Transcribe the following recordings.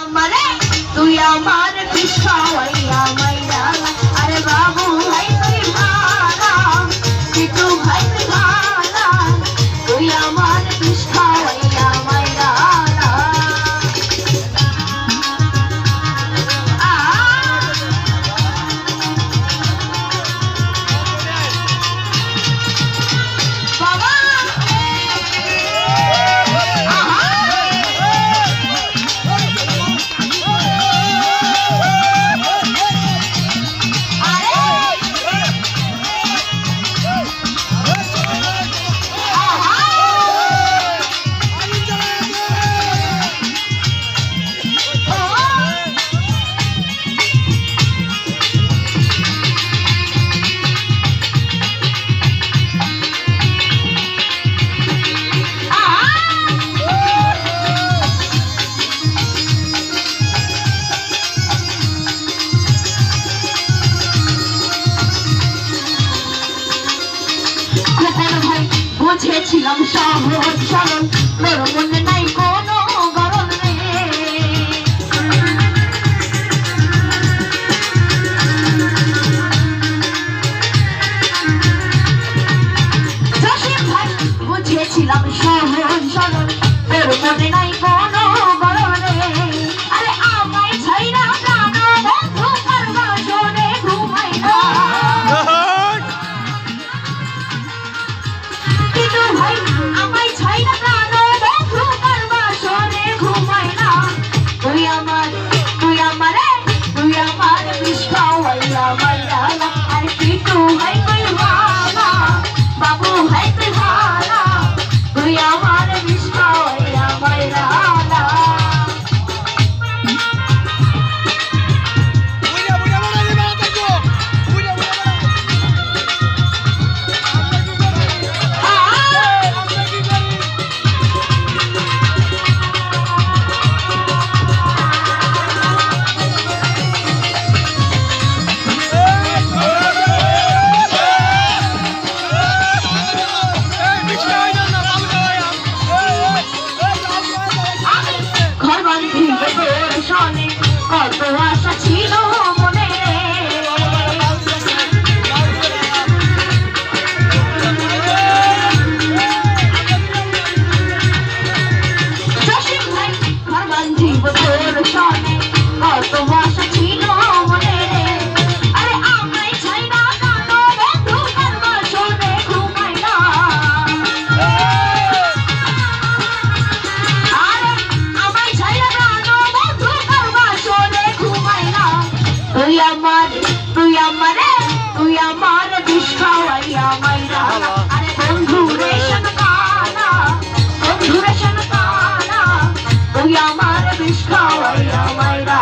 আমারে তুই আমার পিছাওয়াইয়া মাইরা আরে বাবু ভাই তুই ভালা পিটু ভাই তুই ভালা তুই আমার পিছাওয়াইয়া মাইরা বুঝেছিলাম সহজ সরল তোর মনে নাই কোনো গরল রে জসিম ভাই বুঝেছিলাম সহজ সরল তোর মনে নাই কোনো গরল রে আরে আমায় ছাইরা প্রাণ বন্ধু করবা শোনে ঘুমাই না ভাই আমায় ছাইরা প্রাণ বন্ধু করবা শোনে ঘুমাই না তুই আমার বিষ্কাওয়াইয়া মাইরা আর পিটু ভাই তুই ভালা বাবু ভাই তুই ভালা তুই আমার বিষ্কাওয়াইয়া মাইরা কত আশা ছিল মনে জসিম ভাই ঘর বাঁধিব তোর সনে কত আশা ছিল মনে আরে আমায় ছাইরা প্রাণ বন্ধু করবা শোনে ঘুমাই না আরে আমায় ছাইরা প্রাণ বন্ধু করবা শোনে ঘুমাই না তুই আমার বিষ খাওয়াইয়া মাইরা আরে বন্ধু রে শনকানা তুই আমার বিষ খাওয়াইয়া মাইরা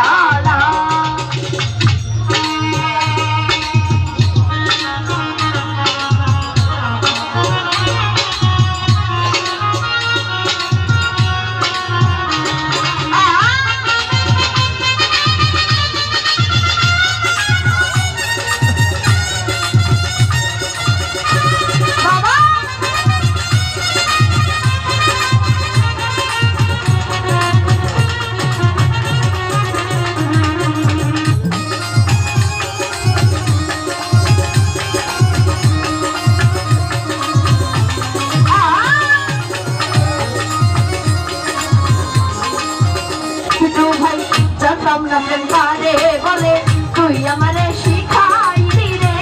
জানতাম না প্রেম কারে বলে তুই আমারে শিখাইলি রে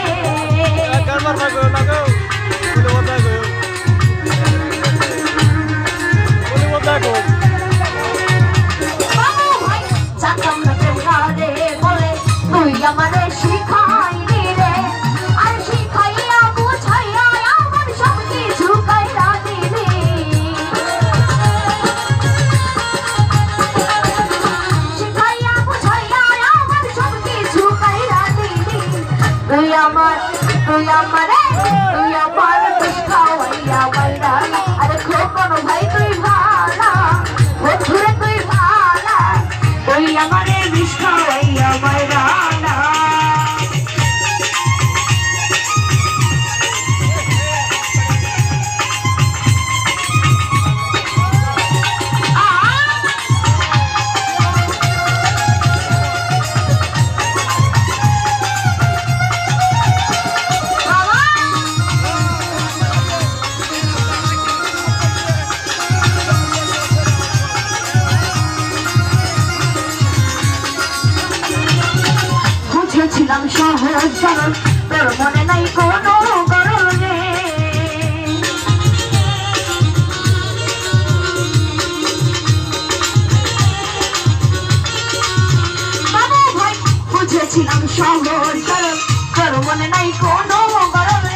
জানতাম না প্রেম কারে বলে তুই আমারে শিখাইলি রে আর শিখাইয়া বুঝাইয়া আমার সব কিছু কাইরা দিলি তুই আমার বিষ খাওয়াইয়া মাইরা আরে খোকন ভাই তুই ভালা বন্ধুরে তুই ভালা তুই আমারে বিষ খাওয়াইয়া মাইরা সহজ সরল তোর মনে নাই কোনো গরল রে বাবু ভাই বুঝেছিলাম সহজ সরল তোর মনে নাই কোনো গরল